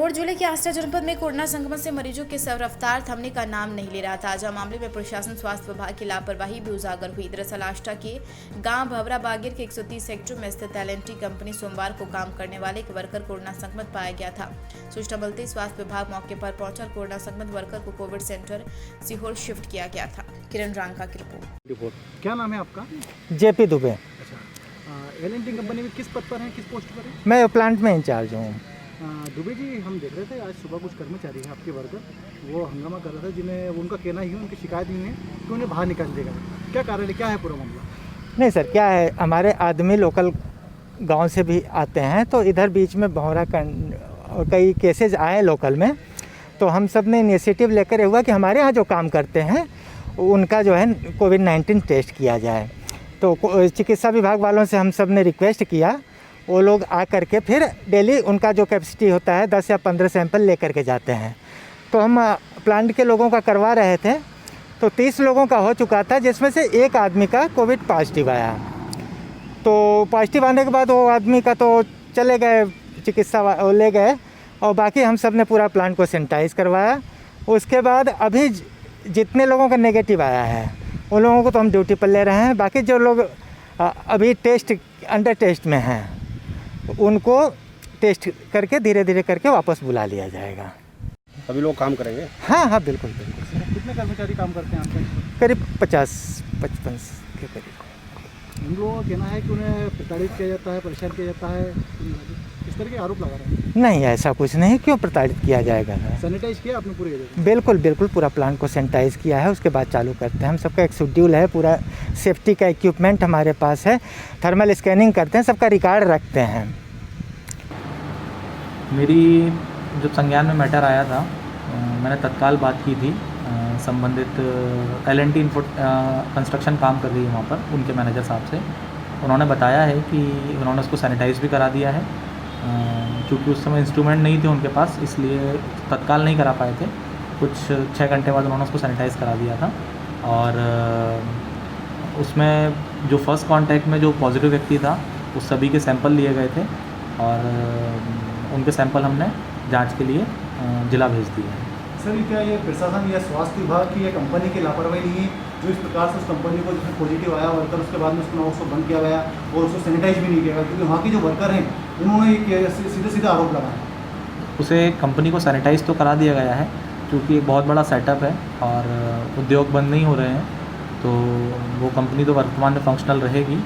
सीहोर जिले के आष्टा जनपद में कोरोना संक्रमण से मरीजों के रफ्तार थमने का नाम नहीं ले रहा। ताजा मामले में प्रशासन स्वास्थ्य विभाग की लापरवाही भी उजागर हुई। दरअसल आष्टा के गांव भवरा बागेर के 130 सेक्टर में स्थित एल&टी कंपनी सोमवार को काम करने वाले एक वर्कर कोरोना संक्रमित पाया गया था। सूचना मिलते स्वास्थ्य विभाग मौके पर पहुंचा। कोरोना संक्रमित वर्कर को कोविड सेंटर सीहोर शिफ्ट किया गया था। किरण रांका की रिपोर्ट। क्या नाम है आपका? जेपी दुबे। अच्छा, एल&टी कंपनी में किस पद पर हैं, किस पोस्ट पर हैं? मैं प्लांट में इंचार्ज हूँ। दुबे जी, हम देख रहे थे आज सुबह कुछ कर्मचारी हैं आपके वर्कर, वो हंगामा कर रहे थे, जिन्हें उनका कहना ही उनकी शिकायत ही है कि उन्हें बाहर निकाल देगा। क्या कारण है, क्या है पूरा मामला? नहीं सर, क्या है, हमारे आदमी लोकल गांव से भी आते हैं, तो इधर बीच में भौरा कई केसेज आए लोकल में, तो हम सब ने इनिशिएटिव लेकर हुआ कि हमारे यहाँ जो काम करते हैं उनका जो है कोविड-19 टेस्ट किया जाए। तो चिकित्सा विभाग वालों से हम सब ने रिक्वेस्ट किया, वो लोग आ करके फिर डेली उनका जो कैपेसिटी होता है 10 या 15 सैंपल ले करके जाते हैं। तो हम प्लांट के लोगों का करवा रहे थे, तो 30 लोगों का हो चुका था, जिसमें से एक आदमी का कोविड पॉजिटिव आया। तो पॉजिटिव आने के बाद वो आदमी का तो चले गए, चिकित्सा ले गए, और बाकी हम सब ने पूरा प्लांट को सैनिटाइज़ करवाया। उसके बाद अभी जितने लोगों का नेगेटिव आया है उन लोगों को तो हम ड्यूटी पर ले रहे हैं। बाकी जो लोग अभी अंडर टेस्ट में हैं उनको टेस्ट करके धीरे धीरे करके वापस बुला लिया जाएगा। सभी लोग काम करेंगे? हाँ, बिल्कुल। कितने कर्मचारी काम करते हैं आपके? करीब 50-55 के करीब। उन लोगों का कहना है कि उन्हें प्रताड़ित किया जाता है, परेशान किया जाता है, इस तरह के आरोप लगा रहे हैं। नहीं, ऐसा कुछ नहीं, क्यों प्रताड़ित किया जाएगा? सैनिटाइज किया आपने पूरे एरिया? बिल्कुल पूरा प्लांट को सैनिटाइज़ किया है, उसके बाद चालू करते हैं। हम सबका एक शेड्यूल है, पूरा सेफ्टी का इक्विपमेंट हमारे पास है, थर्मल स्कैनिंग करते हैं, सबका रिकॉर्ड रखते हैं। मेरी जब संज्ञान में मैटर आया था, मैंने तत्काल बात की थी संबंधित एल&टी कंस्ट्रक्शन काम कर रही है वहाँ पर, उनके मैनेजर साहब से। उन्होंने बताया है कि उन्होंने उसको सैनिटाइज़ भी करा दिया है। क्योंकि उस समय इंस्ट्रूमेंट नहीं थे उनके पास, इसलिए तत्काल नहीं करा पाए थे। कुछ 6 घंटे बाद उन्होंने उसको सैनिटाइज़ करा दिया था। और उसमें जो फर्स्ट कांटेक्ट में जो पॉजिटिव व्यक्ति था उस सभी के सैंपल लिए गए थे, और उनके सैंपल हमने जांच के लिए जिला भेज दिए हैं। सर, क्या ये प्रशासन या स्वास्थ्य विभाग की या कंपनी की लापरवाही नहीं है जो इस प्रकार से उस कंपनी को जिसमें पॉजिटिव आया वर्कर, उसके बाद में उसको बंद किया गया और उसको सैनिटाइज भी नहीं किया गया? क्योंकि वहाँ के जो वर्कर हैं उन्होंने ये सीधे आरोप लगाया। उसे कंपनी को सैनिटाइज़ तो करा दिया गया है, क्योंकि एक बहुत बड़ा सेटअप है और उद्योग बंद नहीं हो रहे हैं, तो वो कंपनी तो वर्तमान में फंक्शनल रहेगी।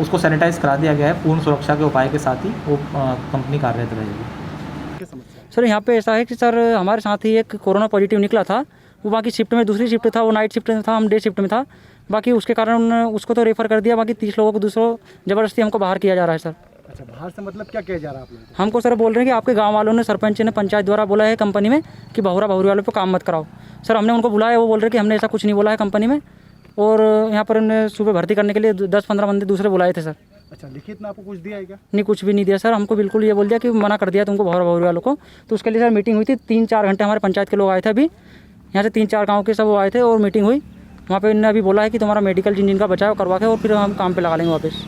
उसको सैनिटाइज़ करा दिया गया है, पूर्ण सुरक्षा के उपाय के साथ ही वो कंपनी कार्यरत रहेगी। सर, यहाँ पे ऐसा है कि सर हमारे साथ ही एक कोरोना पॉजिटिव निकला था, वो बाकी शिफ्ट में, दूसरी शिफ्ट था, वो नाइट शिफ्ट में था, हम डे शिफ्ट में था। बाकी उसके कारण उसको तो रेफ़र कर दिया, बाकी 30 लोगों को दूसरों ज़बरदस्ती हमको बाहर किया जा रहा है सर। अच्छा, बाहर से मतलब क्या किया जा रहा है आप लोगों को? हमको सर बोल रहे हैं कि आपके गांव वालों ने, सरपंच ने, पंचायत द्वारा बोला है कंपनी में कि भौरी वालों पे काम मत कराओ। सर, हमने उनको बुलाया, वो बोल रहे कि हमने ऐसा कुछ नहीं बोला है कंपनी में, और यहाँ पर उन्हें सुबह भर्ती करने के लिए 10-15 बंदे दूसरे बुलाए थे सर। अच्छा, लिखित में आपको कुछ दिया है क्या? नहीं, कुछ भी नहीं दिया सर। हमको बिल्कुल ये बोल दिया कि मना कर दिया तुमको भौरी वालों को। तो उसके लिए सर मीटिंग हुई थी, 3-4 घंटे हमारे पंचायत के लोग आए थे, अभी यहाँ से 3-4 गाँव के सब वो आए थे और मीटिंग हुई। वहाँ पे इन्होंने अभी बोला है कि तुम्हारा मेडिकल जिनका बचाव करवा के और फिर हम काम पे लगा लेंगे वापस।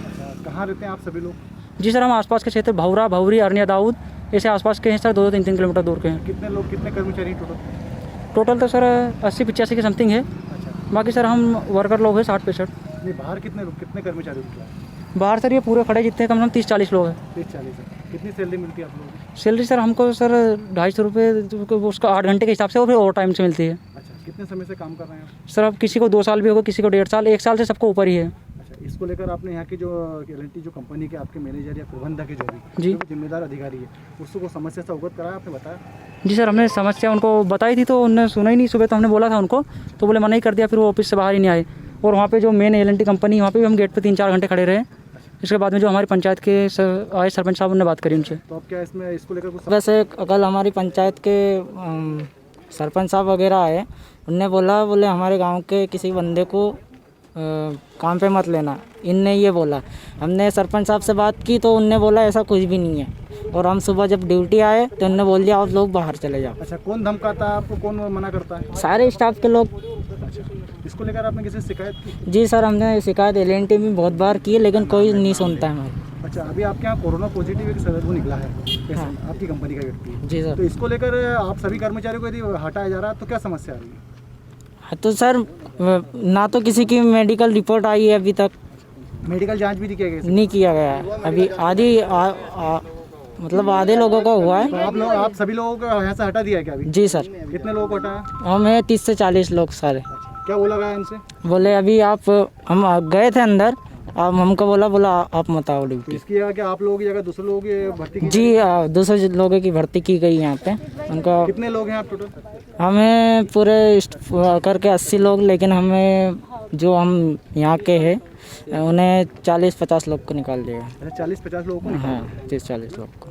कहाँ रहते हैं आप सभी लोग? जी सर, हम आसपास के क्षेत्र भौरा, भौरी, अरनिया, दाऊद, ऐसे आसपास के हैं सर, 2-3 किलोमीटर दूर के हैं। कितने लोग, कितने कर्मचारी टोटल तो सर 80-85 के समथिंग है। बाकी सर हम वर्कर लोग हैं 60-65। नहीं, बाहर कितने कर्मचारी हैं? बाहर सर ये पूरे खड़े जितने कम से कम 30-40 लोग हैं। 30-40 है। कितनी सैलरी मिलती है आप लोगों को? सैलरी सर हमको सर 250 रुपये उसका 8 घंटे के हिसाब से, और फिर ओवर टाइम से मिलती है। अच्छा, कितने समय से काम कर रहे हैं? सर अब किसी को 2 साल भी होगा, किसी को 1.5 साल, 1 साल से सबको ऊपर ही है। अच्छा, इसको लेकर आपने यहाँ की जो एल&टी जो कंपनी के आपके मैनेजर या प्रबंधक है, जो जी भी जिम्मेदार अधिकारी है, उसको समस्या से अवगत कराया, आपने बताया? जी सर, हमने समस्या उनको बताई थी, तो उन्होंने सुना ही नहीं। सुबह तो हमने बोला था उनको, तो बोले मना ही कर दिया, फिर वो ऑफिस से बाहर ही नहीं आए। और वहाँ पे जो मेन एल&टी कंपनी, वहाँ पे भी हम गेट पे 3-4 घंटे खड़े रहे। इसके बाद में जो हमारी पंचायत के आए सरपंच साहब, उन्होंने बात करी उनसे। तो अब क्या इसमें इसको लेकर कुछ? वैसे कल हमारी पंचायत के सरपंच साहब वगैरह आए, उनने बोले हमारे गांव के किसी बंदे को काम पे मत लेना, इनने ये बोला। हमने सरपंच साहब से बात की तो उनने बोला ऐसा कुछ भी नहीं है, और हम सुबह जब ड्यूटी आए तो उनने बोल दिया आप लोग बाहर चले जाओ। अच्छा, कौन धमकाता है आपको, कौन मना करता है? सारे स्टाफ के लोग। अच्छा, इसको लेकर आपने किसी से शिकायत की? जी सर, हमने शिकायत एल&टी में बहुत बार की है, लेकिन कोई नहीं सुनता है हमारी। अच्छा, अभी आपके यहाँ कोरोना पॉजिटिव एक वो निकला है पेशेंट, आपकी कंपनी का व्यक्ति। जी सर। तो इसको लेकर आप सभी कर्मचारियों को यदि हटाया जा रहा है तो क्या समस्या आ रही है? हाँ, तो सर ना तो किसी की मेडिकल रिपोर्ट आई है अभी तक, मेडिकल जांच भी नहीं किया गया? नहीं किया गया है अभी। मतलब आधे लोगों का हुआ है। तो आप सभी लोगों को यहाँ से हटा दिया है क्या अभी? जी सर। कितने लोगों को हटाया? हमें 30 से 40 लोग सारे। क्या बोला गया इनसे? बोले अभी हम गए थे अंदर, अब हमको बोला आप मत आओ तो ड्यूटी। इसकी जगह क्या आप लोगों की जगह दूसरे लोगों की भर्ती की? जी दूसरे लोगों की भर्ती की गई यहाँ पे। उनका कितने लोग हैं आप टोटल? हमें पूरे करके 80 लोग, लेकिन हमें जो हम यहाँ के हैं उन्हें 40-50 लोग को निकाल दिया। 40-50 लोगों को? हाँ 30-40 लोग को।